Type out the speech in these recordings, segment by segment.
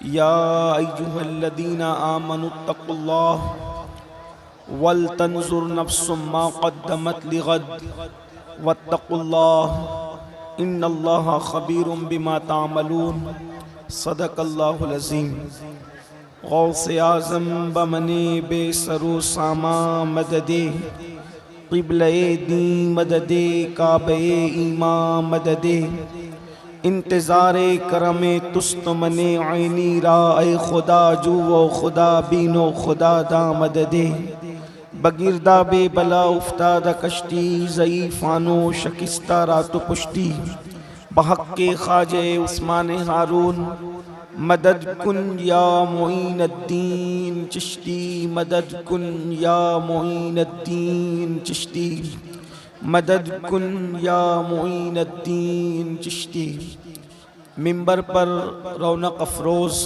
या अय्युहल्लज़ीना आमनुत्तक़ुल्लाह वल तंजुर नफ्सुम मा क़द्दमत लिग़द वत्तक़ुल्लाह इन्नल्लाहा ख़बीरुम बिमा तामलून। सदक़ल्लाहुल अज़ीम। गौसे आज़म बमने बेसरो सामा मददे क़िबले दी मददे काबे ईमा मददे इंतज़ारे करमे तुस्त मने आइनी राए खुदा जुओ खुदा बीनो खुदा दा मददे बगिरदा बे बला उफ्तादा कश्ती ज़ईफ़ानो शकिस्ता रातु पुश्ती बहक़्क़े ख़ाजे उस्मान हारून मदद कुन या मुईनुद्दीन चिश्ती मदद कुन या मुईनुद्दीन चिश्ती मदद कुन या मुईनुद्दीन चिश्ती। मिंबर पर रौनक अफरोज़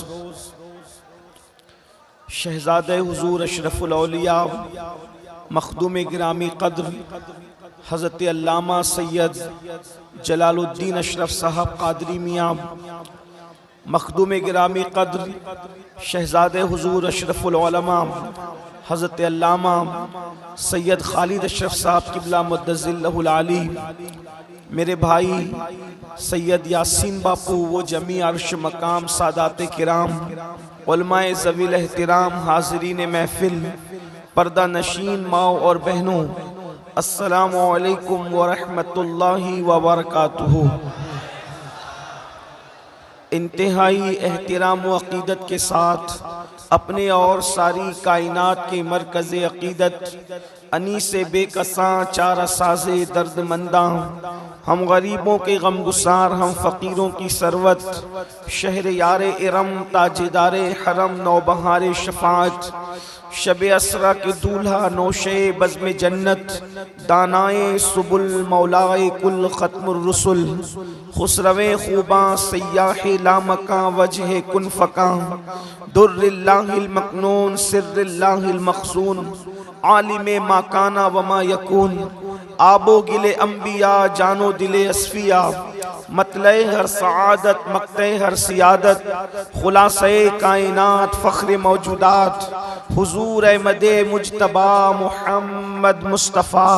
शहज़ादे हुज़ूर अशरफुल औलिया मखदूम गिरामी क़द्र हज़रत अल्लामा सैयद जलालुद्दीन अशरफ साहब क़ादरी मियाँ, मखदूम गिरामी क़द्र शहज़ादे हुज़ूर अशरफुल उलमा हज़रत अल्लामा सैयद खालिद अशरफ साहब क़िबला मुद्दज़िल्लहुल आली, मेरे भाई सैयद यासीन बापू, वो जमी अर्श मकाम सादात किराम, उलमाए ज़वील एहतिराम, हाज़रीन महफ़िल, पर्दा नशीन माओ और बहनों, अस्सलामु अलैकुम व रहमतुल्लाहि व बरकातुहू। इंतहाई एहतिराम व अक़ीदत के साथ अपने और सारी कायनात के मरकज़ अक़ीदत अनीसे बेकसां चारा साज़े दर्दमंदां, हम गरीबों के गमगुसार, हम फ़कीरों की सरवत, शहर यारे इरम ताजेदारे हरम नौबहारे शफ़ाअत, शब असरा के दूल्हा नौशे बज़्म जन्नत, दानाए सुबुल मौलाए कुल ख़त्मुर रुसुल, खुसरवे खूबां सय्याहे लामकां वजह कुन फ़कां, दुर्रिल्लाहिल मकनून सिर्रिल्लाहिल मख़ज़ून, आलिमे माकाना वमा यकून, आबो गिले अम्बिया जानो दिले अस्फिया, मतले हर सआदत मक्ते हर सियादत, खुलासे कायनात फ़ख्र मौजूदात, हुजूर अहमदे मुज्तबा मुहम्मद मुस्तफ़ा,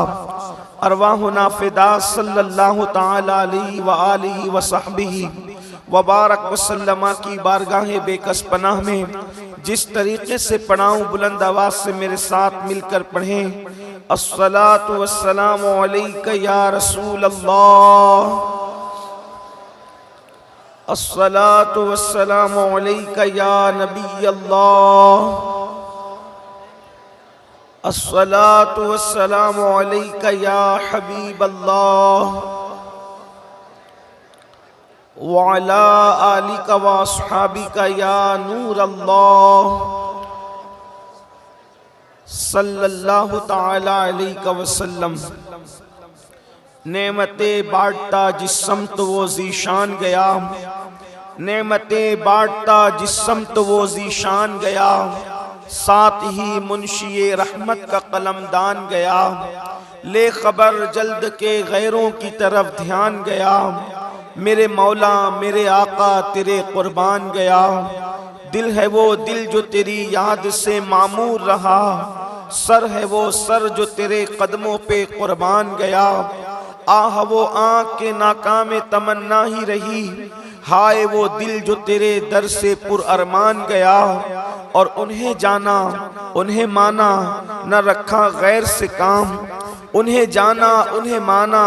अरवाहुना फ़िदा सल्लल्लाहु ताला अलैहि व आलिहि व सहबिही व बारक वसल्लमा की बारगाह बेकस पनाह में जिस तरीके से पढ़ाऊँ बुलंद आवाज़ से मेरे साथ मिलकर पढ़ें। अस्सलातु वस्सलामु अलैका या रसूल अल्लाह, अस्सलातु वस्सलामु अलैका या नबी अल्लाह, अस्सलातु वस्सलामु अलैका या हबीब अल्लाह, व अला आलिका व अस्हाबिका या नूर अल्लाह, सल्लल्लाहु ताला अलैहि वसल्लम। नेमते बांटता जिस समत वो ज़ीशान गया, नेमते बांटता जिस समत वो ज़ीशान गया, साथ ही मुंशिए रहमत का कलमदान गया, ले खबर जल्द के गैरों की तरफ ध्यान गया, मेरे मौला मेरे आका तेरे कुर्बान गया, दिल है वो दिल जो तेरी याद से मामूर रहा, सर है वो सर जो तेरे कदमों पे कुर्बान गया, आह वो आँख के नाकाम तमन्ना ही रही, हाय वो दिल जो तेरे दर से पुरअरमान गया, और उन्हें जाना उन्हें माना न रखा गैर से काम, उन्हें जाना उन्हें माना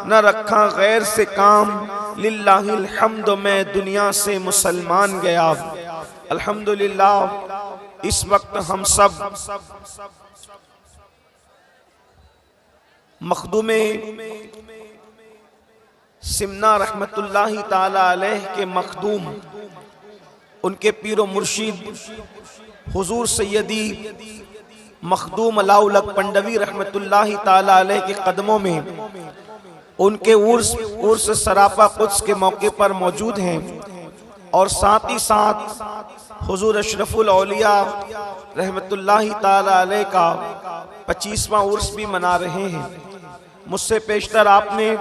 न रखा गैर से काम, लिल्लाहिल हम्द मैं दुनिया से मुसलमान गया। अल्हम्दुलिल्लाह, इस वक्त हम सब मखदूमे सिमना रहमतुल्लाहि ताला अलैह के मखदूम, उनके पीरो मुर्शिद हुजूर सैयदी मखदूम अलाउल हक पंडवी रहमतुल्लाहि ताला अलैह के कदमों में उनके उर्स सरापा कुद्स के मौके पर मौजूद हैं, और साथ ही साथ हुजूर अशरफुल औलिया रहमतुल्लाहि ताला अलैह का 25वां उर्स भी मना रहे हैं। मुझसे पेशतर आपने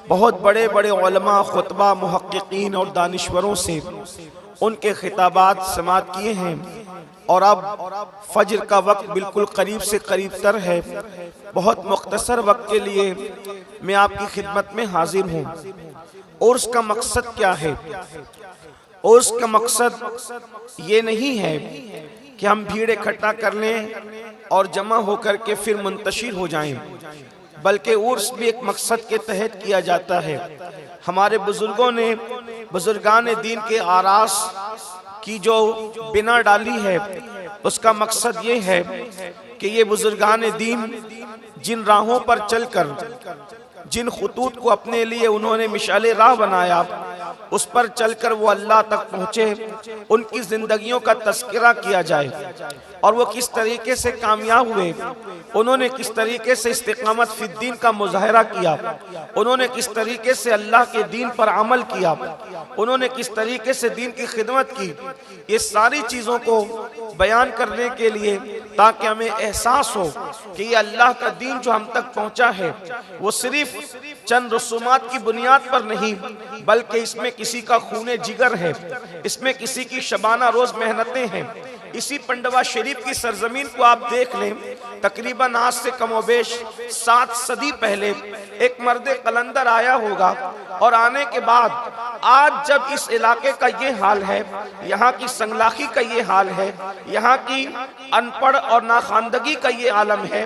बहुत बड़े बड़े उलमा, खुतबा, मुहक्किकीन और दानिश्वरों से उनके खिताबात समात किए हैं और अब फजर का वक्त बिल्कुल करीब से करीब तर है। बहुत मुख्तसर वक्त के लिए मैं आपकी खिदमत में हाजिर हूँ। और उसका मकसद क्या है? और उसका मकसद ये नहीं है कि हम भीड़ इकट्ठा कर लें और जमा होकर के फिर मुंतशिर हो जाएं, बल्कि उर्स भी एक मकसद के तहत किया जाता है। हमारे बुजुर्गों ने, बुजुर्गान दीन के आरास की जो बिना डाली है, उसका मकसद ये है कि ये बुजुर्गान दीन जिन राहों पर चलकर, जिन खुतूत को अपने लिए उन्होंने मिशाले राह बनाया, उस पर चलकर वो अल्लाह तक पहुँचे, उनकी जिंदगियों का तस्करा किया जाए और वो किस तरीके से कामयाब हुए, उन्होंने किस तरीके से इस्तिकामत फिद्दीन का मुजाहरा किया, उन्होंने किस तरीके से अल्लाह के दीन पर अमल किया, उन्होंने किस तरीके से दीन की खिदमत की। ये सारी चीज़ों को बयान करने के लिए, ताकि हमें एहसास हो कि ये अल्लाह का दीन जो हम तक पहुँचा है वो सिर्फ चंद रसूमात की बुनियाद पर नहीं, बल्कि इसमें किसी का खूने जिगर है, इसमें किसी की शबाना रोज मेहनतें हैं। इसी पंडवा शरीफ की सरजमीन को आप देख लें, तकरीबन आज से कमोबेश 7 सदी पहले एक मर्द कलंदर आया होगा और आने के बाद आज जब इस इलाके का ये हाल है, यहाँ की संगलाखी का ये हाल है, यहाँ की अनपढ़ और नाखानदगी का ये आलम है,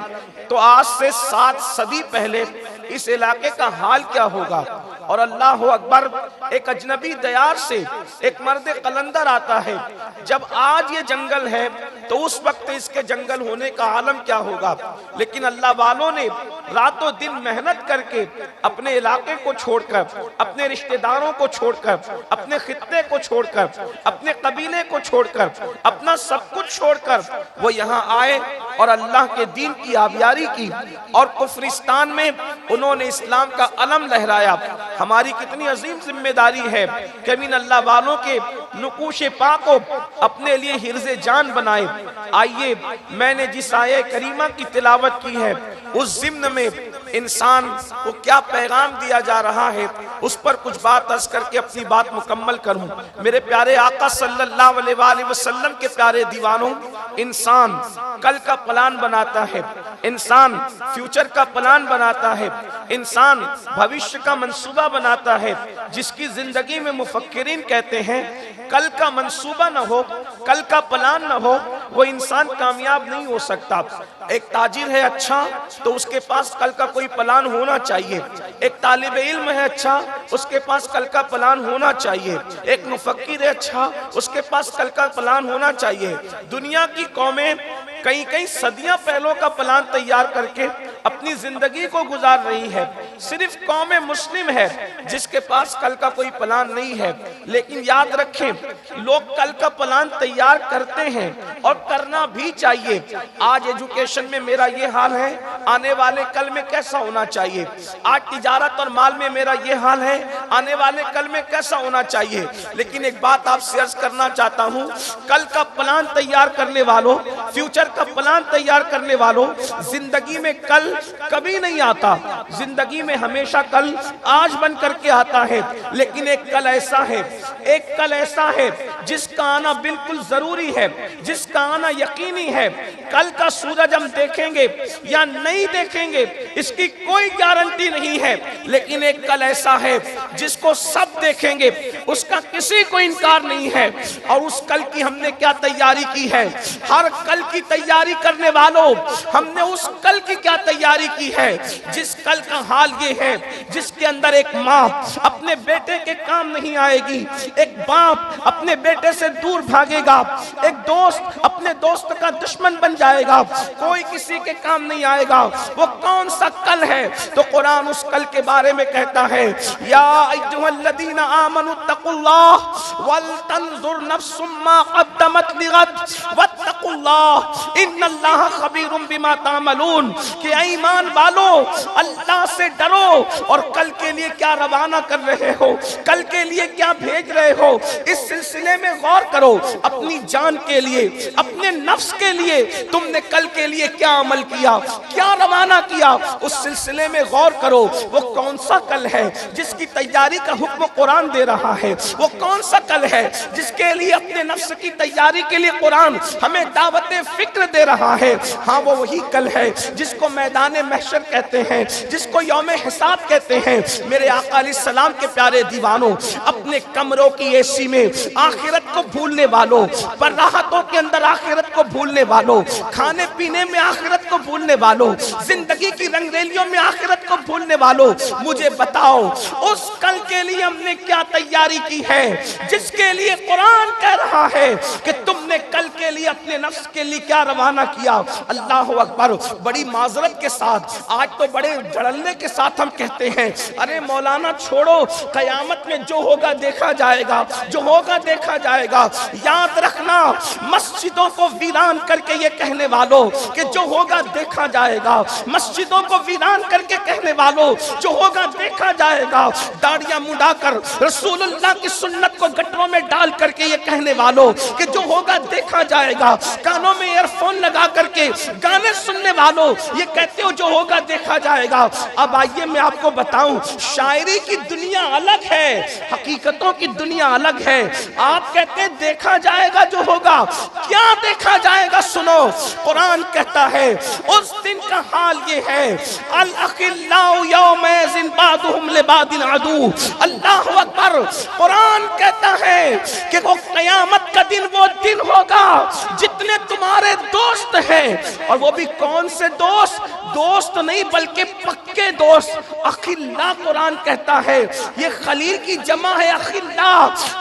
तो आज से 7 सदी पहले इस इलाके का हाल क्या होगा। और अल्लाह अकबर, एक अजनबी दयार से एक मर्द कलंदर आता है। जब आज ये जंगल है तो उस वक्त इसके जंगल होने का आलम क्या होगा। लेकिन अल्लाह वालों ने रातों दिन मेहनत करके अपने इलाके को छोड़कर, अपने रिश्तेदारों को छोड़कर, अपने खित्ते को छोड़कर, अपने कबीले को छोड़कर, अपना सब कुछ छोड़कर वो यहाँ आए और अल्लाह के दीन की आबियारी की और कुफ्रिस्तान में उन्होंने इस्लाम का अलम लहराया। हमारी कितनी अजीम जिम्मेदारी है कि इन अल्लाह वालों के नुकूशे पाक को अपने लिए हिर्ज़े जान बनाए। आइए, मैंने जिस आये करीमा की तिलावत की है उस ज़िम्न में इंसान को क्या पैगाम दिया जा रहा है, उस पर कुछ बात अर्ज करके अपनी बात मुकम्मल करूं। मेरे प्यारे आका सल्लल्लाहु अलैहि वसल्लम के प्यारे दीवानों, इंसान कल का प्लान बनाता है, इंसान फ्यूचर का प्लान बनाता है, इंसान भविष्य का मंसूबा बनाता है, जिसकी जिंदगी में मुफक्किरीन कहते हैं कल का मंसूबा न हो, कल का प्लान न हो, वो इंसान कामयाब नहीं हो सकता। एक ताजिर है अच्छा तो उसके पास कल का कोई प्लान होना चाहिए। एक तालिब इल्म है अच्छा, उसके पास कल का प्लान होना चाहिए। एक मुफक्किर है अच्छा, उसके पास कल का प्लान होना चाहिए। दुनिया की कौमें कई सदियां पहलों का प्लान तैयार करके अपनी जिंदगी को गुजार रही है। सिर्फ कौम मुस्लिम है जिसके पास कल का कोई प्लान नहीं है। लेकिन याद रखें, लोग कल का प्लान तैयार करते हैं और करना भी चाहिए। आज एजुकेशन में मेरा ये हाल है, आने वाले कल में कैसा होना चाहिए। आज तिजारत और माल में मेरा ये हाल है, आने वाले कल में कैसा होना चाहिए। लेकिन एक बात आपसे अर्ज करना चाहता हूँ, कल का प्लान तैयार करने वालों, फ्यूचर का प्लान तैयार करने वालों, जिंदगी में कल कभी नहीं आता। जिंदगी में हमेशा कल आज बन करके आता है। लेकिन एक कल ऐसा है, एक कल ऐसा है जिसका आना बिल्कुल जरूरी है, जिसका आना यकीनी है। कल का सूरज हम देखेंगे या नहीं देखेंगे इसकी कोई गारंटी नहीं है। लेकिन एक कल ऐसा है जिसको सब देखेंगे, उसका किसी को इनकार नहीं है। और उस कल की हमने क्या तैयारी की है। हर कल की तैयारी करने वालों, हमने उस कल की क्या तैयारी की है जिस कल का हाल ये है जिसके अंदर एक माँ अपने बेटे के काम नहीं आएगी, एक बाप अपने बेटे से दूर भागेगा, एक दोस्त अपने दोस्त का दुश्मन बन जाएगा, कोई किसी के काम नहीं आएगा। वो कौन सा कल है? तो कुरान उस कल के बारे में कहता है, या अय्युहल्लज़ीना आमनु तक़ुल्लाह वल तंजुर नफ्सुम मा क़द्दमत लिग़द वत्तक़ुल्लाह इन्नल्लाह ख़बीरुम बिमा तामलून। कि ईमान वालों, अल्लाह से डरो और कल के लिए क्या रवाना कर रहे हो, कल के लिए क्या भेज रहे हो। इस सिलसिले में गौर करो, अपनी जान के लिए, अपने नफ्स के लिए तुमने कल के लिए क्या अमल किया, क्या रवाना किया, उस सिलसिले में गौर करो। वो कौन सा कल है जिसकी तैयारी का हुक्म कुरान दे रहा है? वो कौन सा कल है जिसके लिए अपने नफ्स की तैयारी के लिए कुरान हमें दावत फिक्र दे रहा है? हाँ, वो वही कल है जिसको मैदान महशर कहते हैं, जिसको यौम हिसाब कहते हैं। मेरे आका अलैहिस्सलाम के प्यारे दीवानों, अपने कमरों की एसी में आखिरत को भूलने वालों, पर राहतों के अंदर आखिरत को भूलने वालों, खाने पीने में आखिरत को भूलने वालों, जिंदगी की रंगरेलियों में आखिरत को भूलने वालों, मुझे बताओ उस कल के लिए हमने क्या तैयारी की है जिसके लिए कुरान कह रहा है कि तुमने कल के लिए अपने नफ्स के लिए क्या रवाना किया? अल्लाह अकबर। बड़ी माजरत के साथ, आज तो बड़े धड़ल्ले के साथ हम कहते हैं, अरे मौलाना छोड़ो, कयामत में जो होगा देखा जाएगा, जो होगा देखा जाएगा। याद रखना, मस्जिदों को वीरान करके ये कहने वालों कि जो होगा देखा जाएगा, मस्जिदों को वीरान करके कहने वालों जो होगा देखा जाएगा, दाढ़ियां मुंडाकर रसूलुल्लाह की सुन्नत को गटरों में डाल करके ये कहने वालों कि जो होगा देखा जाएगा, कानों में ईयरफोन लगा करके गाने सुनने वालों ये कहते हो जो होगा देखा जाएगा। अब आइए मैं आपको बताऊं, शायरी की दुनिया अलग है, हकीकतों की दुनिया अलग है। आप कहते हैं देखा जाएगा जो होगा, क्या देखा जाएगा? सुनो, कुरान कहता है उस दिन का हाल ये है, अल अखिल्लाउ यौमैज़िन बादुहुम लिबादिन अदू। अल्लाहु अकबर। कुरान कहता है कि वो कयामत का दिन वो दिन होगा जितने तुम्हारे दोस्त हैं, और वो भी कौन से दोस्त? दोस्त नहीं बल्कि पक्के दोस्त। अखिल्ला कुरान कहता है ये खलील की जमा है, अखिल्ला।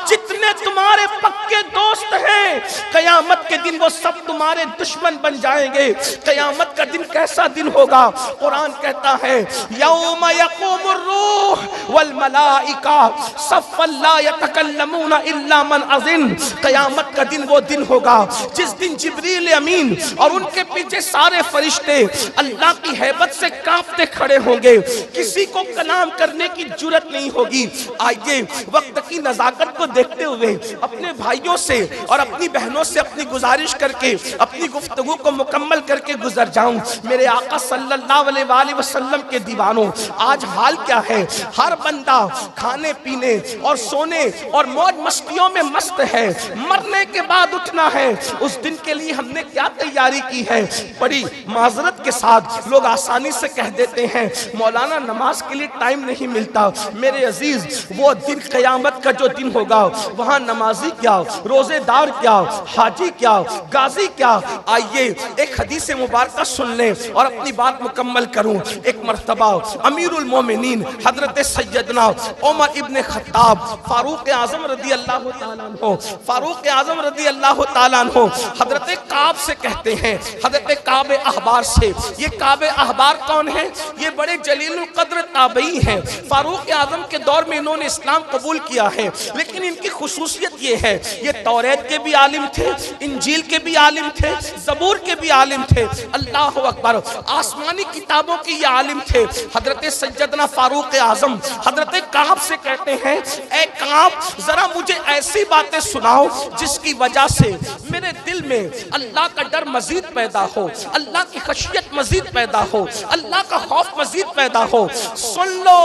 जितने तुम्हारे पक्के दोस्त हैं, कयामत के दिन वो सब तुम्हारे दुश्मन बन जाएंगे। कयामत का दिन कैसा दिन होगा? कुरान कहता है यौम यक़ूमुर रूह वल मलाइका सफ़्फ़न ला यतकल्लमूना इल्ला मन अज़िन। कयामत का दिन वो दिन होगा जिस दिन जिब्रील अमीन और उनके पीछे सारे फरिश्ते अल्लाह की हैबत से कांपते खड़े होंगे, किसी को कलाम करने की जुर्रत नहीं होगी। आइए वक्त की नजाकत को देखते हुए अपने भाइयों से और अपनी बहनों से अपनी गुजारिश करके अपनी गुफ्तगू को मुकम्मल करके गुजर जाऊं। मेरे आका सल्लल्लाहु अलैहि वसल्लम के दीवानों, आज हाल क्या है? हर बंदा खाने पीने और सोने और मौज मस्तियों में मस्त है। मरने के बाद उठना है, उस दिन के लिए हमने क्या तैयारी की है? बड़ी माजरत के साथ लोग आसानी से कह देते हैं मौलाना नमाज के लिए टाइम नहीं मिलता। मेरे अजीज, वो दिन क़यामत का जो दिन होगा, वहाँ नमाजी क्या, रोजेदार क्या, हाजी क्या, गाजी क्या? आइए एक हदीस मुबारक सुन लें और अपनी बात मुकम्मल करूं। एक मर्तबा अमीरुल मोमिनीन हजरत सैयदना उमर इब्न खत्ताब फारूक आजम रदी अल्लाह तआला अन्हु, फारूक आजम रदी अल्लाह तआला अन्हु हजरत काब से कहते हैं, हजरत काब अहबार से। ये काब अहबार कौन है? ये बड़े जलील कद्र ताबई हैं। फारूक आजम के दौर में इन्होंने इस्लाम कबूल किया है, लेकिन इनकी खुसूसियत ये है, ये तौरेत के भी आलिम थे, इंजील के भी आलिम थे, ज़बूर के भी आलिम थे। अल्लाह अकबर। आसमानी किताबों के ये आलिम थे। हजरत सैयदना फारूक आजम हजरत काब से कहते हैं, ए काब, जरा मुझे ऐसी बातें सुनाओ जिसकी वजह से मेरे दिल में अल्लाह का डर मजीद पैदा हो, अल्लाह की खशियत मजीद पैदा हो, अल्लाह का खौफ मजीद पैदा हो। सुन लो,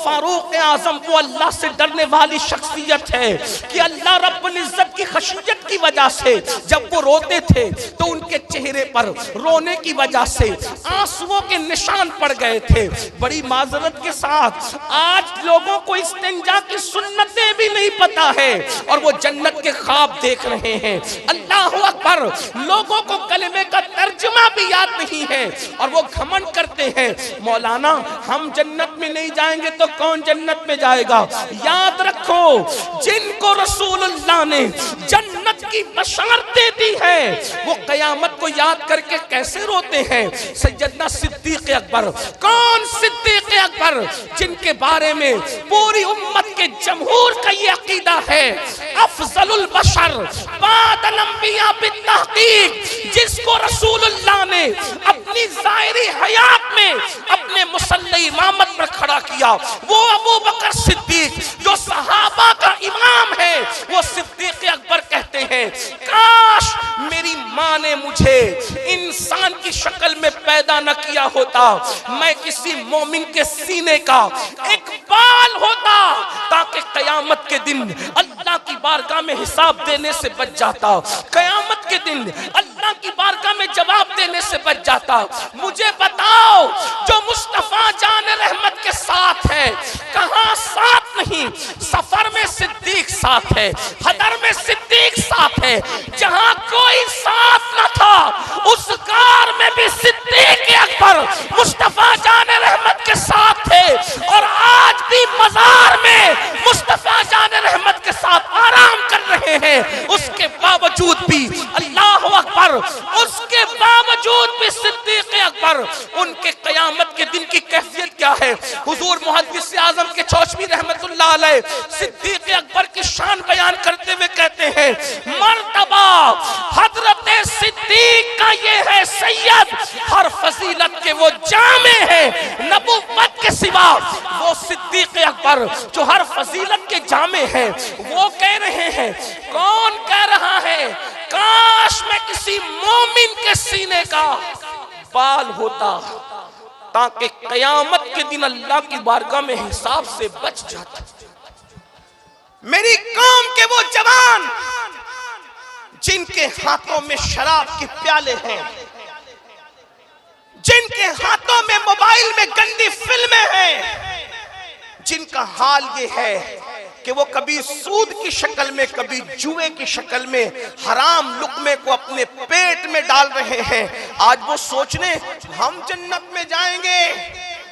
फारूक आजम वो अल्लाह से डरने वाली शख्सियत है कि अल्लाह रब्बुल इज्जत की खशियत की वजह से जब वो रोते थे तो उनके चेहरे पर रोने की वजह से आंसुओं के निशान पड़ गए थे। बड़ी माजरत के साथ आज लोगों को इस्तिंजा की सुन्नतें भी नहीं पता है और वो जन्नत के ख्वाब देख रहे हैं। अल्लाह अकबर। लोगों को कलमे का तर्जुमा भी याद नहीं है और वो घमंड करते हैं, मौलाना हम जन्नत में नहीं जाएंगे तो कौन जन्नत में जाएगा? याद रखो, जिनको रसूलुल्लाह ने जन्नत की बशारतें दी है वो कयामत को याद करके कैसे रोते हैं? सैयदना सिद्दीक अकबर। कौन सिद्दीक अकबर? जिनके बारे में पूरी उम्मत के जमहूर का ये अकीदा है, अफजलुल बशर बादल अंबिया बित्तहकीक, जिसको रसूलुल्लाह ने अपनी ज़ाहिरी हयात में अपने मुसल्ले इमामत पर खड़ा किया, वो अबू बकर सिद्दीक जो सहाबा का इमाम है, वो सिद्दीक अकबर हैं, काश मेरी माँ ने मुझे इंसान की शक्ल में पैदा न किया होता, मैं किसी मोमिन के सीने का एक बाल होता, ताकि कयामत के दिन अल्लाह की बारगाह में हिसाब देने से बच जाता, कयामत के दिन अल्लाह की बारगाह में जवाब देने से बच जाता। मुझे बताओ, जो मुस्तफा जान रहमत के साथ है, कहां साथ नहीं, सफर में सिद्दीक साथ है, हदर में सिद्दीक साथ है, जहां कोई साथ न था उस कार में भी सिद्दीक अकबर मुस्तफा जान रहमत के साथ थे, और आज भी मजार में मुस्तफा जान रहमत के साथ आराम कर रहे हैं। उसके बावजूद भी अल्लाह अकबर, उसके बावजूद भी सिद्दीक अकबर, उनके कयामत के दिन की कैफियत क्या है? हुजूर मुहद्दिस आजम के चौचवी रहमतुल्लाह अलैह सिद्दीक अकबर की शान बयान करते हुए कहते हैं, मर्तबा हजरत सिद्दीक का ये है सैयद, हर फजीलत के वो जामे हैं, नबुव्वत के सिवा वो सिद्दीक अकबर जो हर फजीलत के जामे हैं। वो कह रहे हैं, कौन कह रहा है, काश मैं किसी मोमिन के सीने का बाल होता, ताकि कयामत के दिन अल्लाह की बारगाह में हिसाब से बच जाता। मेरी कौम के वो जवान जिनके हाथों में शराब के प्याले हैं, जिनके हाथों में मोबाइल में गंदी फिल्में हैं, जिनका हाल ये है कि वो कभी सूद की शक्ल में, कभी जुए की शक्ल में हराम लुक़मे को अपने पेट में डाल रहे हैं, आज वो सोचने हम जन्नत में जाएंगे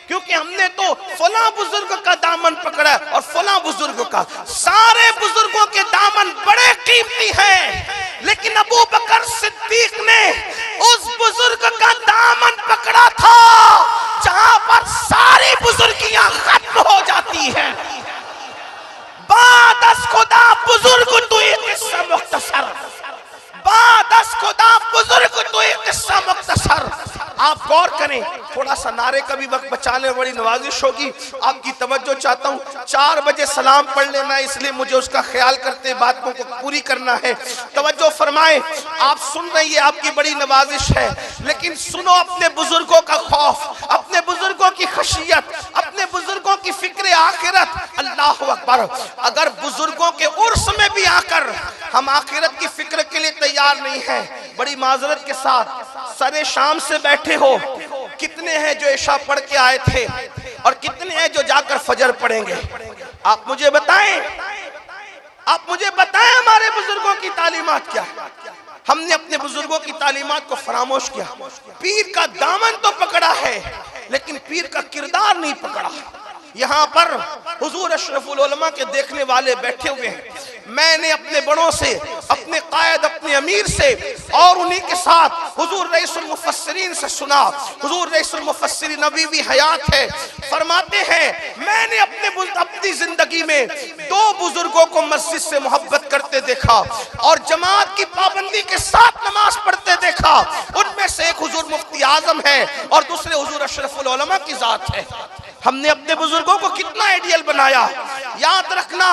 क्योंकि हमने तो फलां बुजुर्ग का दामन पकड़ा और फलां बुजुर्ग का। सारे बुजुर्गों के दामन बड़े कीमती हैं, लेकिन अबू बकर सिद्दीक ने उस बुजुर्ग का दामन पकड़ा था जहां पर सारी बुजुर्गियां खत्म हो जाती हैं। बादस खुदा बुजुर्ग तू एक किस्सा मुख्तसर, बादस खुदा बुजुर्ग तू एक किस्सा मुख्तसर। आप गौर करें, थोड़ा सा नारे का भी वक्त बचाने बड़ी नवाजिश होगी, आपकी तवज्जो चाहता हूँ। 4 बजे सलाम पढ़ लेना, इसलिए मुझे उसका ख्याल करते बातों को पूरी करना है। तवज्जो फरमाएं, आप सुन रही है, आपकी बड़ी नवाजिश है, लेकिन सुनो अपने बुजुर्गों का खौफ, अपने बुजुर्गों की खशियत, अपने बुजुर्गों की फिक्र आखिरत। अल्लाह अकबर, अगर बुजुर्गों के उर्स में भी आकर हम आखिरत की फिक्र के लिए तैयार नहीं है, बड़ी माजरत के साथ सरे शाम से बैठे हो, कितने हैं जो इशा पढ़ के आए थे और कितने हैं जो जाकर फजर पढ़ेंगे? आप मुझे बताएं, आप मुझे बताएं हमारे बुजुर्गों की तालीमात क्या है? हमने अपने बुजुर्गों की तालीमात को फरामोश किया। पीर का दामन तो पकड़ा है, लेकिन पीर का किरदार नहीं पकड़ा। यहाँ पर हुजूर अशरफुल उलमा के देखने वाले बैठे हुए हैं। मैंने अपने बड़ों से, अपने कायद, अपने अमीर से और उन्हीं के साथ हुजूर रईसुल मुफस्सिरीन से सुना। हुजूर रईसुल मुफस्सिरीन नबी भी हयात है, फरमाते हैं मैंने अपनी जिंदगी में 2 बुजुर्गों को मस्जिद से मोहब्बत करते देखा और जमात की पाबंदी के साथ नमाज पढ़ते देखा। उनमें से एक हुजूर मुफ्ती आजम है और दूसरे हुजूर अशरफुल उलमा की जात है। हमने अपने बुजुर्गों को कितना आइडियल बनाया। याद रखना,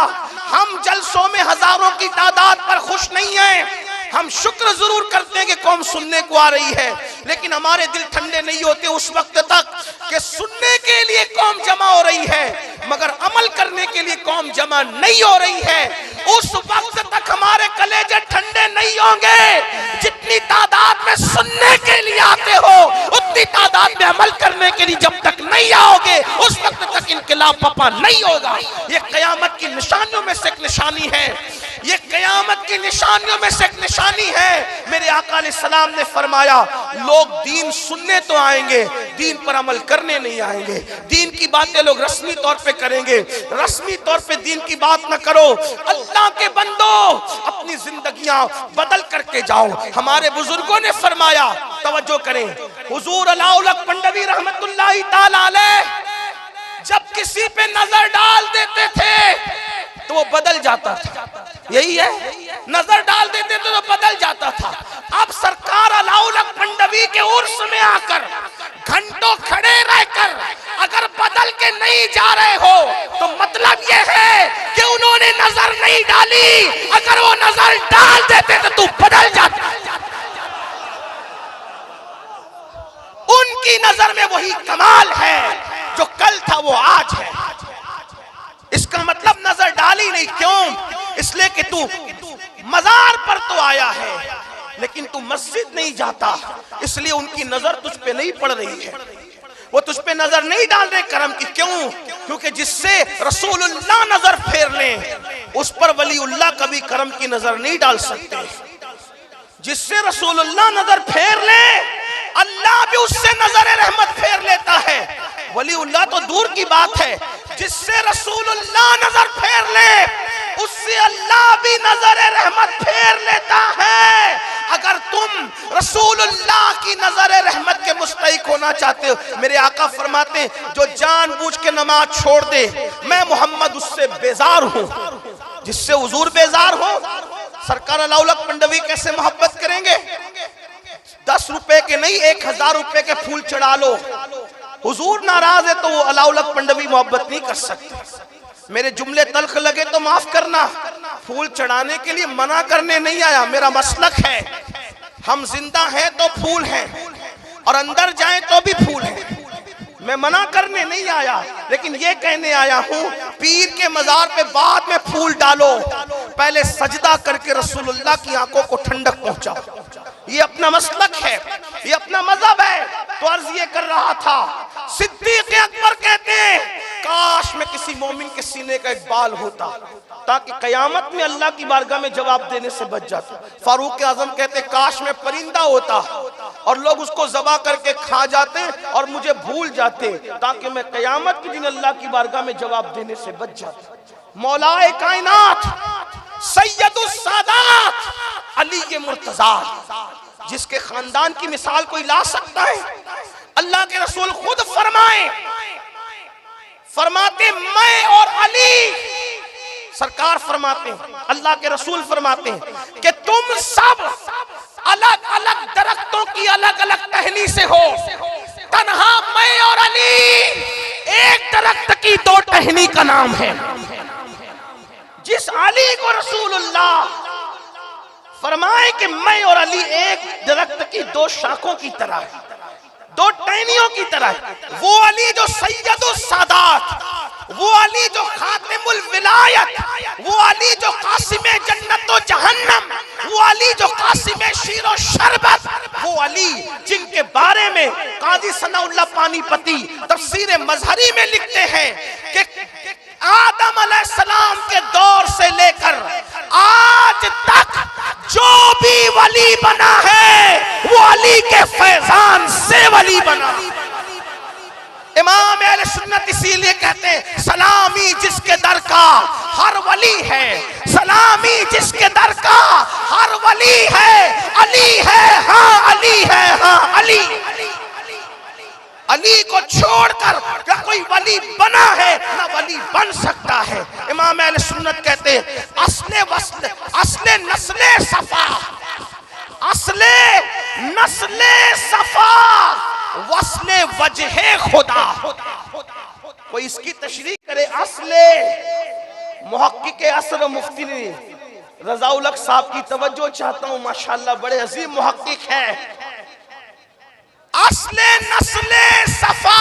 हम जलसों में हजारों की तादाद पर खुश नहीं हैं। हम शुक्र जरूर करते हैं कि कौम सुनने को आ रही है, लेकिन हमारे दिल ठंडे नहीं होते उस वक्त तक कि सुनने के लिए कौम जमा हो रही है, मगर अमल करने के लिए कौम जमा नहीं हो रही है। उस वक्त तक हमारे कलेजे ठंडे नहीं होंगे। जितनी तादाद में सुनने के लिए आते हो, उतनी तादाद में अमल करने के लिए जब तक नहीं आओगे, उस वक्त तक इनकलाब पपा नहीं होगा। ये कयामत की निशानियों में से एक निशानी है, ये कयामत की निशानियों में से एक निशानी है। मेरे आका अलैहिस्सलाम ने फरमाया, लोग दीन सुनने तो आएंगे, दीन पर अमल करने नहीं आएंगे। दीन की बातें लोग रस्मी तौर पे करेंगे, रस्मी तौर पे दीन की बात न करो। अल्लाह के बंदो, अपनी जिंदगियां बदल करके जाओ। हमारे बुजुर्गों ने फरमाया, तवज्जो करें, हुजूर अलाउल हक मंडवी रहमतुल्लाहि ताला अलैह जब किसी पे नजर डाल देते थे तो वो बदल जाता था। यही है, नजर डाल देते थे तो बदल जाता था। अब सरकार अलाउल हक मंडवी के उर्स में आकर घंटों खड़े रहकर अगर बदल के के नहीं जा रहे हो तो मतलब यह है कि उन्होंने नजर नहीं डाली, अगर वो नजर डाल देते तो तू बदल जाता। उनकी नजर में वही कमाल है जो कल था वो आज है। इसका मतलब नजर डाली नहीं, क्यों? इसलिए कि तू मजार पर तो आया है लेकिन तू मस्जिद नहीं जाता, इसलिए उनकी नजर तुझ पे नहीं पड़ रही है, वो तुझ पे नजर नहीं डाल रहे करम की। क्यों? क्योंकि जिससे रसूलुल्लाह नजर फेर ले उस पर वलीउल्लाह कभी करम की नजर नहीं डाल सकते। जिससे रसूलुल्लाह नजर फेर ले अल्लाह भी उससे नजर रहमत फेर लेता है। वलीउल्लाह तो दूर की बात है, जिससे रसूलुल्लाह नजर फेर ले उससे अल्लाह भी नजर रहमत फेर लेता है। अगर तुम रसूलुल्लाह की नजर रहमत के मुस्तहिक होना चाहते हो, मेरे आका फरमाते हैं जो जानबूझ के नमाज छोड़ दे मैं मोहम्मद उससे बेजार हूं। जिससे हुजूर बेजार हो, सरकार अलाउलक मंडवी कैसे मोहब्बत करेंगे? 10 रुपए के नहीं 1000 रुपए के फूल चढ़ा लो, हुजूर नाराज है तो वो अलाउलक मंडवी मोहब्बत नहीं कर सकते। मेरे जुमले तल्ख लगे तो माफ करना, फूल चढ़ाने के लिए मना करने नहीं आया, मेरा मसलक है। हम जिंदा हैं तो फूल हैं और अंदर जाएं तो भी फूल हैं, मैं मना करने नहीं आया, लेकिन ये कहने आया हूं पीर के मजार पे बाद में फूल डालो, पहले सजदा करके रसूलुल्लाह की आंखों को ठंडक पहुंचाओ। ये अपना मसलक है, ये अपना मजहब है। तो अर्ज ये कर रहा था, सिद्दीक अकबर कहते हैं काश में किसी मोमिन के सीने का एक बाल होता ताकि कयामत में अल्लाह की बारगाह में जवाब देने से बच जाता। फारूक आजम कहते काश में परिंदा होता और लोग उसको ज़बा करके खा जाते और मुझे भूल जाते ताकि मैं कयामत के दिन अल्लाह की बारगाह में जवाब देने से बच जाता। मौलाए कायनात सैयदुस सादात अली के मुर्तजा, जिसके खानदान की मिसाल कोई ला सकता है? अल्लाह के रसूल खुद फरमाते मैं और अली, सरकार फरमाते हैं, अल्लाह के रसूल फरमाते हैं कि तुम सब अलग अलग दरख्तों की अलग अलग टहनी से हो, तन्हा मैं और अली एक दरख्त की 2 टहनी का नाम है। जिस अली को रसूलुल्लाह फरमाए कि मैं और अली एक दरख्त की 2 शाखों की तरह, 2 टहनियों की तरह, वो अली जो सैयदुस सादात, वो अली जो खातिमुल विलायत, वो अली जो कासिमे जन्नत व जहन्नम, वो अली जो कासिमे शीर और शरबत, वो अली जिनके बारे में काजी सनाउल्लाह पानीपती तफसीर मजहरी में लिखते हैं कि आदम अलैहिस्सलाम के दौर से लेकर आज तक जो भी वली बना है वो अली के फैजान से वली बना। इमाम अहले सुन्नत इसीलिए कहते हैं सलामी जिसके दर का हर वली है, सलामी जिसके दर का हर वली है, अली है हाँ अली है हाँ अली। अली को छोड़कर क्या कोई वली बना है? ना वली बन सकता है। इमाम अहले सुन्नत कहते हैं असले वस्ल असले नस्ले सफा, असले नस्ले सफा वस्ले वजहे खुदा। कोई इसकी तशरीह करे, असले मुहक्किक असर मुफ्ती रज़ाउल हक साहब की तवज्जो चाहता हूं, माशाअल्लाह बड़े अजीम मुहक्किक है। असले नस्ले सफा,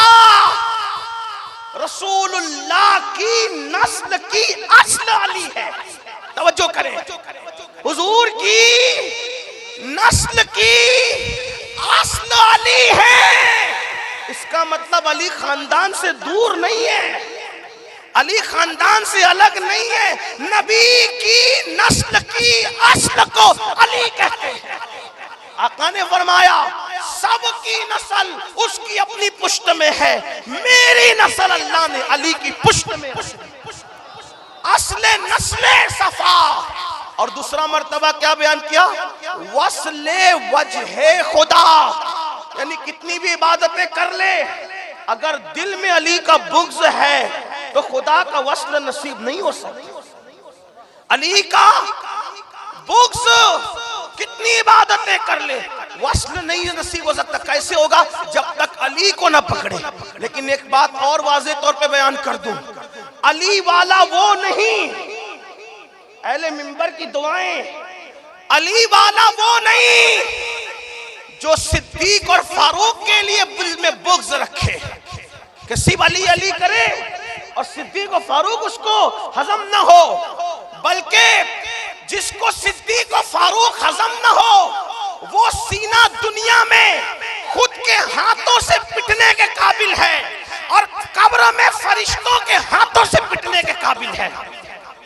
रसूलुल्लाह की नस्ल की असल अली है। तवज्जो करें, हुजूर की नस्ल की असल अली है। इसका मतलब अली खानदान से दूर नहीं है, अली खानदान से अलग नहीं है, नबी की नस्ल की असल को अली कहते हैं। आका ने फरमाया सबकी नस्ल उसकी अपनी पुश्त में है, मेरी नस्ल अल्लाह ने अली की पुश्त में है। असले नस्ले सफा। और दूसरा मर्तबा क्या बयान किया? वस्ले वजहे खुदा, यानी कितनी भी इबादतें कर ले अगर दिल में अली का बुग़्ज़ है तो खुदा का वस्ल नसीब नहीं हो सकता। अली का बुग़्ज़ कितनी इबादतें कर ले वस्ल नहीं नसीब हो सकता। कैसे होगा? जब तक तक अली को ना पकड़े। लेकिन एक बात और वाज़ेह तौर पे बयान कर दूं, अली वाला वो नहीं, अहले मिंबर की दुआएं, अली वाला वो नहीं जो सिद्दीक और फारूक के लिए दिल में बुग़्ज़ रखे कि सिर्फ अली अली करे और सिद्दीक और फारूक उसको हजम न हो, बल्कि जिसको सिद्दीक और फारूक हजम न हो वो सीना दुनिया में खुद के हाथों से पिटने के काबिल है और कब्र में फरिश्तों के हाथों से पिटने के काबिल है,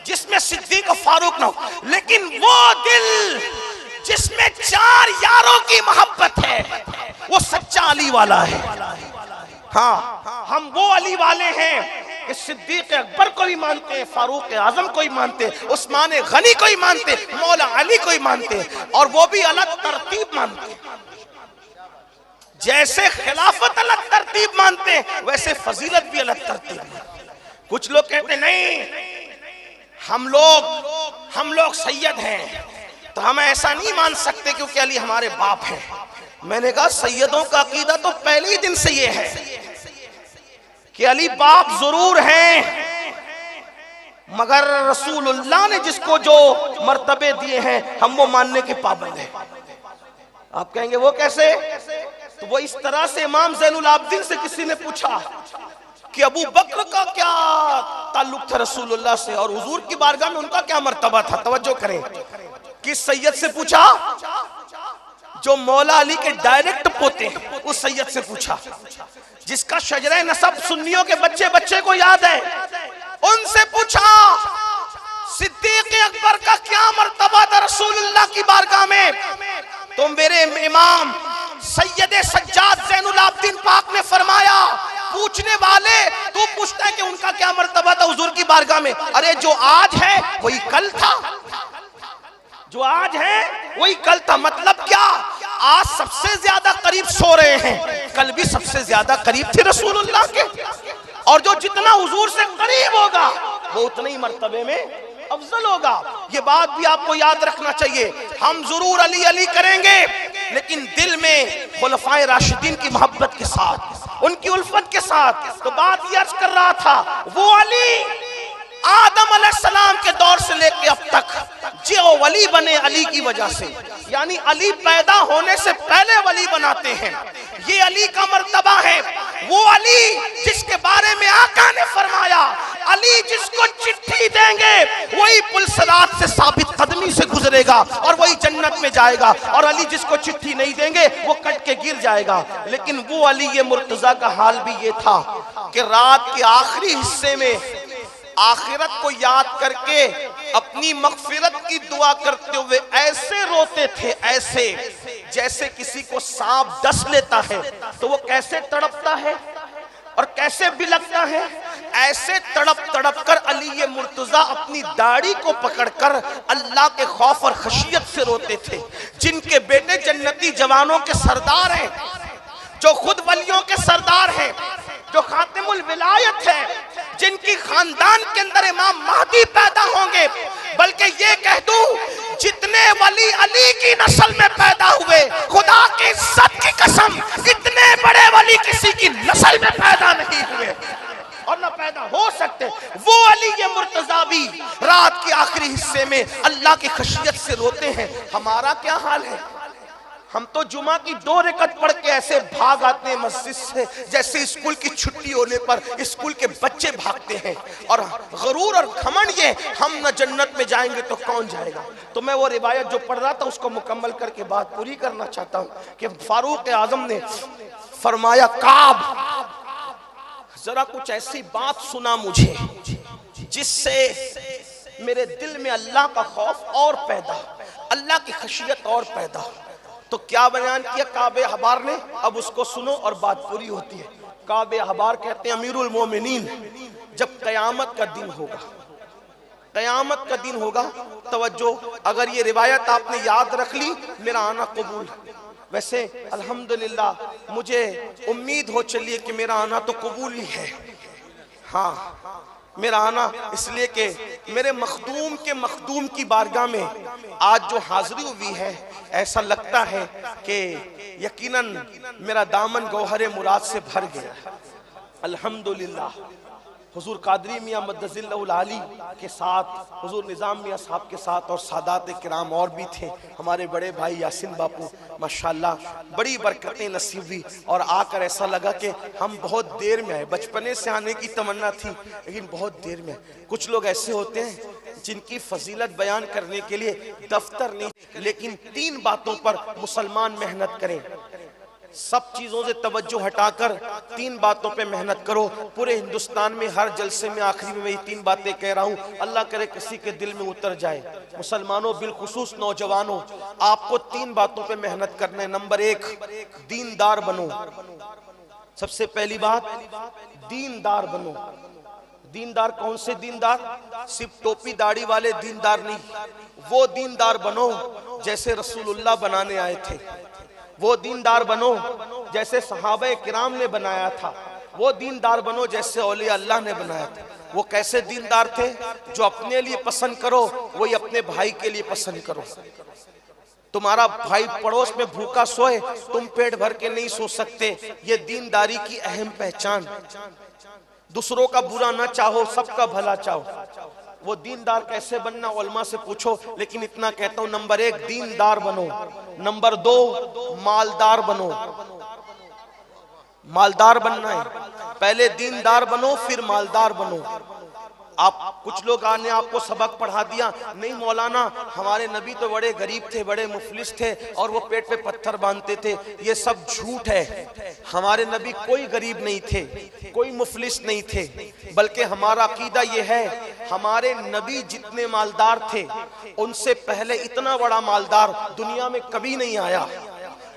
जिसमें सिद्दीक और फारूक न हो। लेकिन वो दिल जिसमें चार यारों की मोहब्बत है वो सच्चा अली वाला है। हाँ, हम वो अली वाले हैं कि सिद्दीक अकबर को भी मानते हैं, फारूक आजम को ही मानते हैं, उस्मान गनी को ही मानते हैं, मौला अली को ही मानते हैं, और वो भी अलग तरतीब मानते हैं। जैसे खिलाफत अलग तरतीब मानते हैं वैसे फजीलत भी अलग तरतीब मानते हैं। कुछ लोग कहते हैं नहीं, हम लोग सैयद हैं तो हम ऐसा नहीं मान सकते क्योंकि अली हमारे बाप हैं। मैंने कहा सैयदों का अकीदा तो पहले ही दिन से ये है कि अली बाप जरूर हैं, मगर रसूलुल्लाह ने जिसको जो मर्तबे दिए हैं हम वो मानने के पाबंद हैं। आप कहेंगे वो कैसे? तो वो इस तरह से इमाम ज़ैनुल आबिदीन से किसी ने पूछा कि अबू बकर का क्या ताल्लुक था रसूलुल्लाह से और हुजूर की बारगाह में उनका क्या मर्तबा था। तवज्जो करें, किस सैयद से पूछा? जो मौला अली के डायरेक्ट पोते हैं उस सैयद से पूछा, जिसका शजरे नसब सुन्नियों के बच्चे बच्चे को याद है। उनसे पूछा सिद्दीक अकबर का क्या मर्तबा था रसूलुल्लाह की बारगाह में। तो मेरे इमाम सैयद सज्जाद ज़ैनुल आबिदीन पाक ने फरमाया, पूछने वाले तू पूछता है कि उनका क्या मर्तबा था हुजूर की बारगाह में? अरे जो आज है वही कल था, जो आज है वही कल था। मतलब क्या? आज सबसे ज्यादा करीब सो रहे हैं, कल भी सबसे ज्यादा करीब थे रसूलुल्लाह के, और जो जितना हुजूर से करीब होगा वो उतने ही मर्तबे में अफजल होगा। ये बात भी आपको याद रखना चाहिए। हम जरूर अली अली करेंगे लेकिन दिल में खुलफाए राशिदीन की मोहब्बत के साथ, उनकी उल्फत के साथ। तो बात ये अर्ज कर रहा था, वो अली आदम अलैहिस्सलाम के दौर से लेके अब तक जो वली बने अली की वजह से, यानी अली पैदा होने से पहले वली बनाते हैं, ये अली का मर्तबा है। वो अली जिसके बारे में आका ने फरमाया, अली जिसको चिट्ठी देंगे वही पुलसरात से साबित कदमी से गुजरेगा और वही जन्नत में जाएगा, और अली जिसको चिट्ठी नहीं देंगे वो कट के गिर जाएगा। लेकिन वो अली, ये मुर्तजा का हाल भी ये था कि रात के आखिरी हिस्से में आखिरत को याद करके अपनी मगफिरत की दुआ करते हुए ऐसे रोते थे, ऐसे जैसे किसी को सांप डस लेता है तो वो कैसे तड़पता है और कैसे बिलखता है, ऐसे तड़प तड़प कर अली ये मुर्तजा अपनी दाढ़ी को पकड़कर अल्लाह के खौफ और खशियत से रोते थे। जिनके बेटे जन्नती जवानों के सरदार हैं, जो खुद वलियों के सरदार हैं, जो खातिमुल विलायत है, जिनकी खानदान के अंदर इमाम महदी पैदा होंगे। बल्कि ये कह दूं, जितने वली अली की नस्ल में पैदा हुए, खुदा की इज्जत की कसम, इतने बड़े वली किसी की नस्ल में पैदा नहीं हुए और न पैदा हो सकते। वो अली ये मुर्तजा भी रात के आखिरी हिस्से में अल्लाह की खशियत से रोते हैं। हमारा क्या हाल है? हम तो जुमा की 2 रकअत पढ़ के ऐसे भाग आते हैं मस्जिद से जैसे स्कूल की छुट्टी होने पर स्कूल के बच्चे भागते हैं, और गरूर और घमंड ये, हम न जन्नत में जाएंगे तो कौन जाएगा। तो मैं वो रिवायत जो पढ़ रहा था उसको मुकम्मल करके बात पूरी करना चाहता हूँ कि फारूक आजम ने फरमाया, काब जरा कुछ ऐसी बात सुना मुझे जिससे मेरे दिल में अल्लाह का खौफ और पैदा, अल्लाह की खशियत और पैदा। तो क्या बयान किया काबे हबार ने, अब उसको सुनो और बात पूरी होती है। काबे हबार कहते हैं, अमीरुल मोमिनीन, जब कयामत का दिन होगा, कयामत का दिन होगा, तवज्जो, अगर ये रिवायत आपने याद रख ली मेरा आना कबूल। वैसे अल्हम्दुलिल्लाह मुझे उम्मीद हो चली है कि मेरा आना तो कबूल ही है। हाँ, मेरा आना इसलिए कि मेरे मखदूम के मखदूम की बारगाह में आज जो हाजिरी हुई है ऐसा लगता है कि यकीनन मेरा दामन गौहर मुराद से भर गया। अल्हम्दुलिल्लाह। हुजूर कादरी मियाँ मद्दजिल्लहुल आली के साथ, हुजूर निज़ाम मियाँ साहब के साथ और सादात किराम और भी थे, हमारे बड़े भाई यासिन बापू, माशाल्लाह बड़ी बरकतें नसीब हुई। और आकर ऐसा लगा कि हम बहुत देर में आए, बचपने से आने की तमन्ना थी लेकिन बहुत देर में। कुछ लोग ऐसे होते हैं जिनकी फजीलत बयान करने के लिए दफ्तर नहीं, लेकिन 3 बातों पर मुसलमान मेहनत करें। सब चीजों से तवज्जो हटाकर 3 बातों पे मेहनत करो। पूरे हिंदुस्तान में हर जलसे में आखिरी में मैं ये 3 बातें कह रहा हूँ, अल्लाह करे किसी के दिल में उतर जाए। मुसलमानों, बिलखुसूस नौजवानों, आपको 3 बातों पे मेहनत करना है। नंबर 1, दीनदार बनो। सबसे पहली बात, दीनदार बनो। दीनदार कौन से दीनदार? सिर्फ टोपी दाढ़ी वाले दीनदार नहीं, वो दीनदार बनो जैसे रसूलुल्लाह बनाने आए थे। वो दीनदार बनो जैसे सहाबा किराम ने बनाया था। वो दीनदार बनो जैसे औलिया अल्लाह ने बनाया था। वो कैसे दीनदार थे? जो अपने लिए पसंद करो वही अपने भाई के लिए पसंद करो। तुम्हारा भाई पड़ोस में भूखा सोए, तुम पेट भर के नहीं सो सकते, ये दीनदारी की अहम पहचान। दूसरों का बुरा ना चाहो, सबका भला चाहो। वो दीनदार कैसे बनना, उलमा से पूछो, लेकिन इतना कहता हूं, नंबर 1 दीनदार बनो। नंबर 2 मालदार बनो। मालदार बनना है, पहले दीनदार बनो फिर मालदार बनो। आप कुछ लोग आने आपको सबक पढ़ा दिया, नहीं मौलाना हमारे नबी तो बड़े गरीब थे, बड़े मुफलिस थे और वो पेट पे पत्थर बांधते थे। ये सब झूठ है। हमारे नबी कोई गरीब नहीं थे, कोई मुफलिस नहीं थे, बल्कि हमारा अकीदा ये है, हमारे नबी जितने मालदार थे उनसे पहले इतना बड़ा मालदार दुनिया में कभी नहीं आया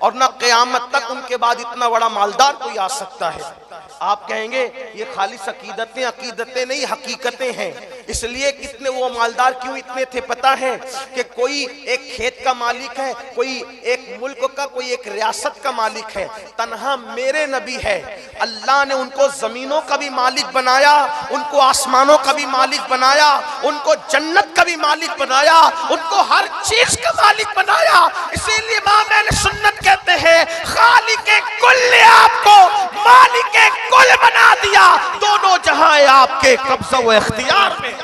और ना क़यामत तक उनके बाद इतना बड़ा मालदार कोई आ सकता है। आप कहेंगे ये खाली अकीदतें, अकीदतें नहीं हकीकतें हैं। इसलिए कितने वो मालदार क्यों इतने थे पता है? कि कोई एक खेत का मालिक है, कोई एक मुल्क का, कोई एक रियासत का मालिक है, तन्हा मेरे नबी है। अल्लाह ने उनको जमीनों का भी मालिक बनाया, उनको आसमानों का भी मालिक बनाया, उनको जन्नत का भी मालिक बनाया, उनको हर चीज का मालिक बनाया। इसीलिए इमाम अहले सुन्नत कहते हैं, खालिक कुल ने आपको मालिक कुल बना दिया, दोनों जहां आपके कब्जा व इख्तियार में।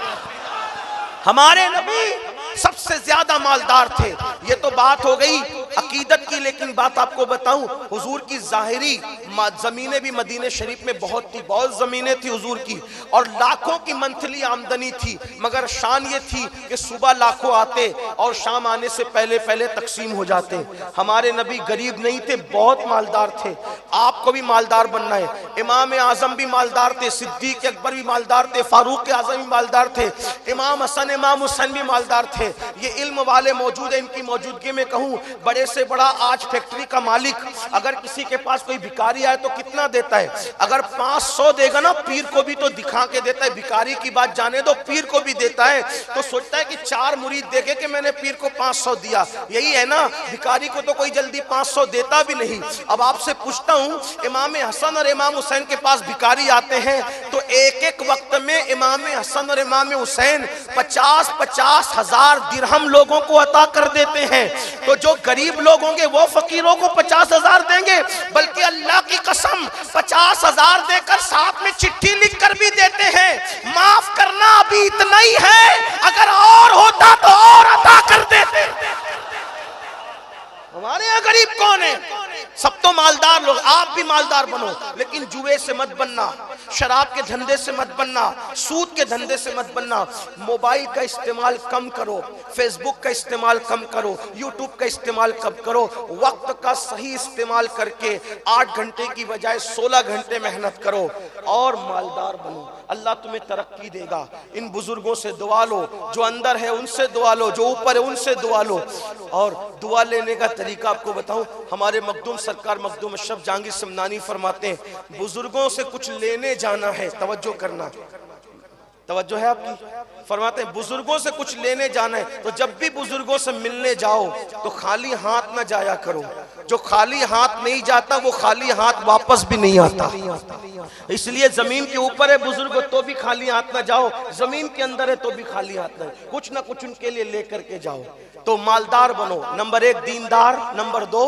हमारे नबी सबसे ज्यादा मालदार थे। ये तो बात हो गई अकीदत की, लेकिन बात आपको बताऊं, हुजूर की जाहिरी जमीनें भी मदीने शरीफ में बहुत थी, बहुत जमीनें थी हुजूर की, और लाखों की मंथली आमदनी थी। मगर शान ये थी कि सुबह लाखों आते और शाम आने से पहले पहले तकसीम हो जाते। हमारे नबी गरीब नहीं थे, बहुत मालदार थे। आपको भी मालदार बनना है। इमाम आजम भी मालदार थे, सिद्दीक अकबर भी मालदार थे, फारूक आजम भी मालदार थे, इमाम हसन इमाम हुसैन भी मालदार थे। ये इल्म वाले मौजूद है, इनकी मौजूदगी में कहूँ, बड़े से बड़ा आज फैक्ट्री का मालिक अगर किसी के पास कोई भिखारी आए तो कितना देता है? अगर 500 देगा ना, पीर को भी तो दिखा के देता है। भिखारी की बात जाने दो, पीर को भी देता है। तो सोचता है कि 4 मुरीद देखे कि मैंने पीर को 500 दिया। यही है ना, भिखारी को तो कोई जल्दी 500 देता भी नहीं। अब आपसे पूछता हूँ, इमाम हसन और इमाम हुसैन के पास भिखारी आते हैं तो एक एक वक्त में इमाम हसन और इमाम हुसैन 50-50 हजार दिरहम लोगों को अता कर देते हैं। तो जो गरीब लोग होंगे वो फकीरों को 50,000 देंगे, बल्कि अल्लाह की कसम 50,000 देकर साथ में चिट्ठी लिख कर भी देते हैं, माफ करना अभी इतना ही है, अगर और होता तो और अता कर देते। हमारे यहाँ गरीब कौन है? सब तो मालदार लोग। आप भी मालदार बनो, लेकिन जुए से मत बनना, शराब के धंधे से मत बनना, सूद के धंधे से मत बनना। मोबाइल का इस्तेमाल कम करो, फेसबुक का इस्तेमाल कम करो, यूट्यूब का इस्तेमाल कम करो। वक्त का सही इस्तेमाल करके 8 घंटे की बजाय 16 घंटे मेहनत करो और मालदार बनो। अल्लाह तुम्हें तरक्की देगा। इन बुजुर्गों से दुआ लो, जो अंदर है उनसे दुआ लो, जो ऊपर है उनसे दुआ लो। और दुआ लेने का तरीका आपको बताऊं, हमारे मखदूम सरकार मखदूम अशरफ जहांगीर समनानी फरमाते हैं, बुजुर्गों से कुछ लेने जाना है, तवज्जो करना, तवज्जो है आपकी। फरमाते हैं बुजुर्गों से कुछ लेने जाना है तो जब भी बुजुर्गों से मिलने जाओ तो खाली हाथ ना जाया करो। जो खाली हाथ नहीं जाता वो खाली हाथ वापस भी नहीं आता। इसलिए जमीन के ऊपर है बुजुर्ग तो भी खाली हाथ ना जाओ, जमीन के अंदर है तो भी खाली हाथ ना, कुछ ना कुछ उनके लिए लेकर के जाओ। तो मालदार बनो। नंबर 1 दीनदार, नंबर 2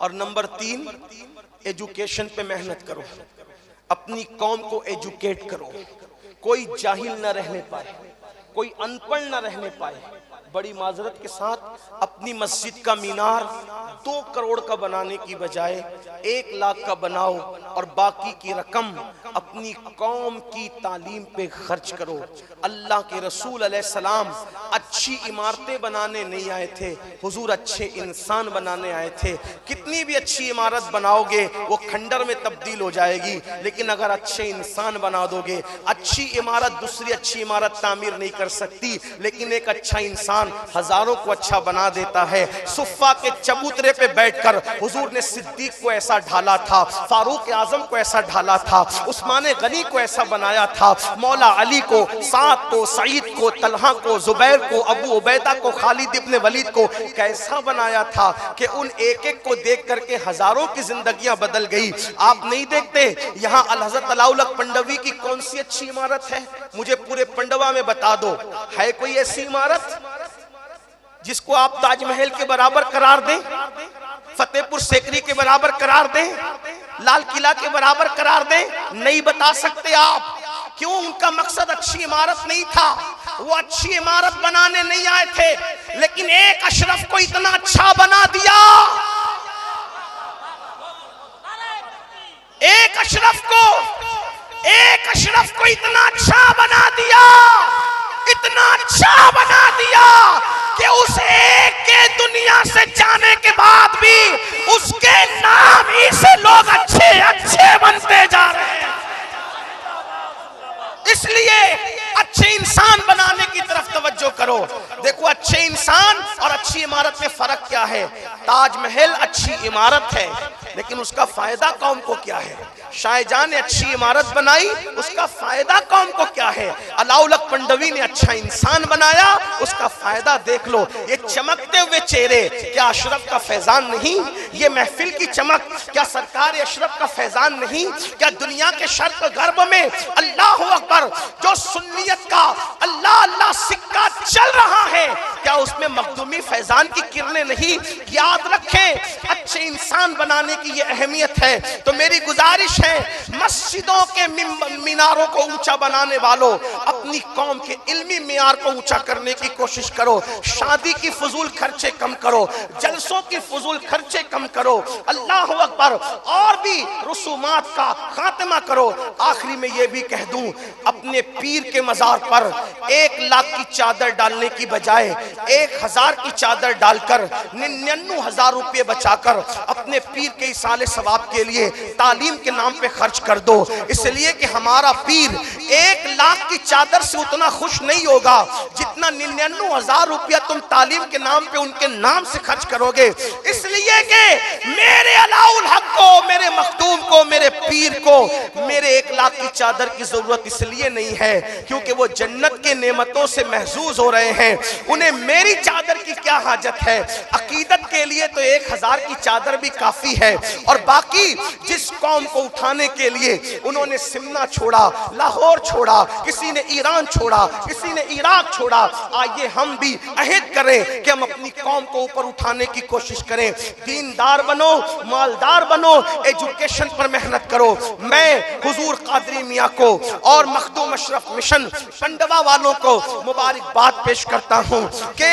और नंबर 3 एजुकेशन पे मेहनत करो, अपनी कौम को एजुकेट करो, कोई जाहिल न रहने पाए, कोई अनपढ़ न रहने पाए। बड़ी माजरत के साथ अपनी मस्जिद का मीनार 2 करोड़ का बनाने की बजाय 1 लाख का बनाओ और बाकी की रकम अपनी कौम की तालीम पे खर्च करो। अल्लाह के रसूल अलैहिस्सलाम अच्छी इमारतें बनाने नहीं आए थे, हुजूर अच्छे इंसान बनाने आए थे। कितनी भी अच्छी इमारत बनाओगे वो खंडर में तब्दील हो जाएगी, लेकिन अगर अच्छे इंसान बना दोगे, अच्छी इमारत दूसरी अच्छी इमारत तामीर नहीं कर सकती, लेकिन एक अच्छा इंसान हजारों को अच्छा बना देता है। सुफ़ा के चबूतरे पे बैठकर हुजूर ने सिद्दीक को ऐसा ढाला था, फारूक आजम को ऐसा ढाला था, उस्मान गनी को ऐसा बनाया था, मौला अली को, साद को, सईद को, तलहा को, जुबैर को, अबू उबैदा को, खालिद इब्ने वलीद को कैसा बनाया था कि उन एक एक को देख करके हजारों की जिंदगियां बदल गई। आप नहीं देखते यहाँ अल हज़रत अलाउल पंडवी की कौन सी अच्छी इमारत है? मुझे पूरे पंडवा में बता दो, है कोई ऐसी इमारत जिसको आप ताजमहल के बराबर करार दें, फतेहपुर सीकरी के बराबर करार दें, लाल किला के बराबर करार दें? नहीं बता सकते आप। क्यों? उनका मकसद अच्छी इमारत नहीं था, वो अच्छी इमारत बनाने नहीं आए थे, लेकिन एक अशरफ को इतना अच्छा बना दिया, एक अशरफ को इतना अच्छा बना दिया, इतना अच्छा बना दिया कि उस एक के दुनिया से जाने के बाद भी उसके नाम ही से लोग अच्छे अच्छे बनते जा रहे हैं। इसलिए अच्छे इंसान बनाने की तरफ तवज्जो करो। देखो अच्छे इंसान और अच्छी इमारत में फर्क क्या है? ताजमहल अच्छी इमारत है, लेकिन उसका फायदा कौम को क्या है? शाहजहां ने अच्छी इमारत बनाई, उसका फायदा कौम को क्या है? अलाउल पंडवी ने अच्छा इंसान बनाया, उसका फायदा देख लो। ये चमकते हुए चेहरे क्या अशरफ का फैजान नहीं? ये महफिल की चमक क्या सरकार अशरफ का फैजान नहीं? क्या दुनिया के शर्क गर्ब में अल्लाह अकबर जो सुन्नियत का अल्लाह अल्लाह सिक्का चल रहा है, क्या उसमें मखदूमी फैजान की किरणें नहीं? याद रखें, अच्छे इंसान बनाने की ये अहमियत है। तो मेरी गुजारिश है, मस्जिदों के मीनारों को ऊंचा बनाने वालों, अपनी कौम के इल्मी मियार को ऊंचा करने की कोशिश करो। शादी की फजूल खर्चे कम करो, जलसों की फजूल खर्चे कम करो, अल्लाह अकबर, और भी रसूमात का खात्मा करो। आखिरी में ये भी कह दूं, अपने पीर के मजार पर 1 लाख की चादर डालने की बजाय 1000 की चादर डालकर 99,000 रुपये बचाकर अपने पीर के इसाले सवाब के लिए तालीम के नाम पे खर्च कर दो। इसलिए कि हमारा पीर 1 लाख की चादर से उतना खुश नहीं होगा जितना 99,000 रुपया तुम तालीम के नाम पे उनके नाम से खर्च करोगे। इसलिए कि मेरे अलाउल हक को, मेरे मखदूम को, मेरे पीर को मेरे 1 लाख की चादर की जरूरत इसलिए नहीं है क्योंकि वो जन्नत के नेमतों से महजूज हो रहे हैं, उन्हें मेरी चादर की क्या हाजत है? अकीदत के लिए तो 1000 की चादर भी काफी है। और बाकी जिस कौम को उठाने के लिए उन्होंने सिमना छोड़ा, लाहौर छोड़ा, किसी ने ईरान छोड़ा, किसी ने इराक छोड़ा, आइए हम भी अहद करें कि हम अपनी कौम को ऊपर उठाने की कोशिश करें। दीनदार बनो, मालदार बनो, एजुकेशन पर मेहनत करो। मैं हुजूर कादरी मियां को और मखदूम अशरफ मिशन पंडवा वालों को मुबारकबाद पेश करता हूं कि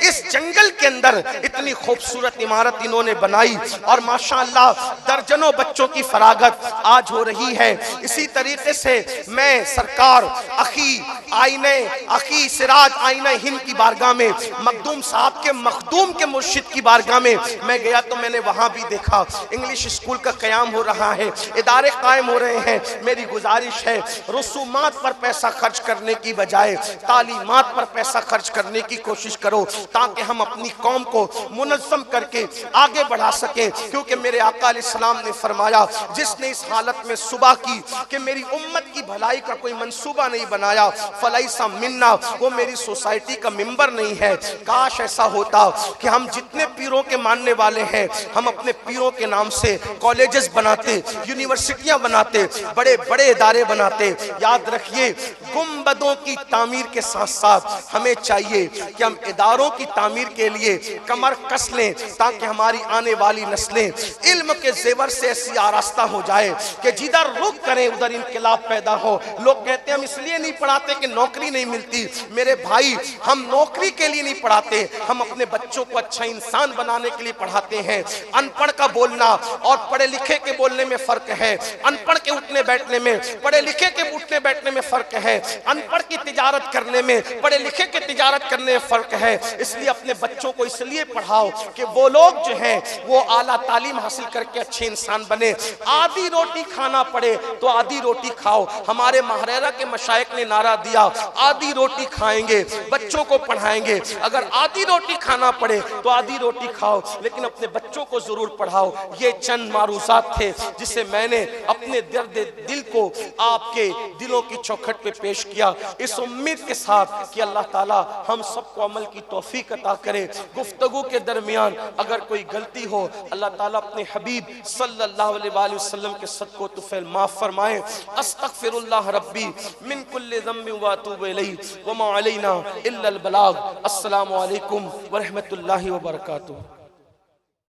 इस जंगल के अंदर इतनी खूबसूरत इमारत इन्होंने बनाई और माशाअल्लाह दर्जनों बच्चों की फरागत आज हो रही है। इसी तरीके से मैं सरकार अखी सिराज आईने हिंद की बारगाह में मखदूम साहब के मखदूम के मुर्शिद की बारगाह में मैं गया तो मैंने वहां भी देखा इंग्लिश स्कूल का कयाम हो रहा है, इदारे कायम हो रहे हैं। मेरी गुजारिश है, रसूमात पर पैसा खर्च करने की बजाय तालीमात पर पैसा खर्च करने की कोशिश करो ताकि हम अपनी कौम को मुनज़्ज़म करके आगे बढ़ा सके। क्योंकि मेरे आका अलैहिस्सलाम ने फरमाया, जिसने इस हालत में सुबह की कि मेरी उम्मत की भलाई का कोई मंसूबा नहीं बनाया, फलैसा मिन्ना, वो मेरी सोसाइटी का मेंबर नहीं है। काश ऐसा होता कि हम जितने पीरों के मानने वाले हैं, हम अपने पीरों के नाम से कॉलेजेस बनाते, यूनिवर्सिटियां बनाते, बड़े बड़े इदारे बनाते। याद रखिए, गुंबदों की तामीर के साथ साथ हमें चाहिए कि हम इदारों की तामीर के लिए कमर कस लें, ताकि हमारी आने वाली नस्लें इल्म के जेवर से ऐसी आरास्ता हो जाए कि जिधर रुख करें उधर इनकलाब पैदा हो। लोग कहते हैं हम इसलिए नहीं पढ़ाते कि नौकरी नहीं मिलती। मेरे भाई, हम नौकरी के लिए नहीं पढ़ाते, हम अपने बच्चों को अच्छा इंसान बनाने के लिए पढ़ाते हैं। अनपढ़ का बोलना और पढ़े लिखे के बोलने में फर्क है। अनपढ़ के उठने बैठने में, पढ़े लिखे के उठने बैठने में फर्क है। अनपढ़ की तिजारत करने में, पढ़े लिखे के तिजारत करने में फर्क है। इसलिए अपने बच्चों को इसलिए पढ़ाओ कि वो लोग जो हैं वो आला तालीम हासिल करके अच्छे इंसान बने। आधी रोटी खाना पड़े तो आधी रोटी खाओ। हमारे महरेरा के मशाइख ने नारा दिया, आधी रोटी खाएंगे, बच्चों को पढ़ाएंगे। अगर आधी रोटी खाना पड़े तो आधी रोटी खाओ, लेकिन अपने बच्चों को जरूर पढ़ाओ। ये चंद मारूजात थे जिसे मैंने अपने दर्द दिल को आपके दिलों की चौखट पे पेश किया, इस उम्मीद के साथ कि अल्लाह ताला हम सबको अमल की तौफीक अता करे। गुफ्तगू के दरमियान अगर कोई गलती हो, अल्लाह ताला अपने हबीब सल्लल्लाहु अलैहि वसल्लम के सदक़ो तुफ़ैल माफ़ फरमाए। अस्तग़फिरुल्लाह रब्बी मिन कुल्लि ज़म्बिन व अतूबु इलैहि व मा अलैना इल्लल बलाग। अस्सलामु अलैकुम व रहमतुल्लाहि व बरकातुहू।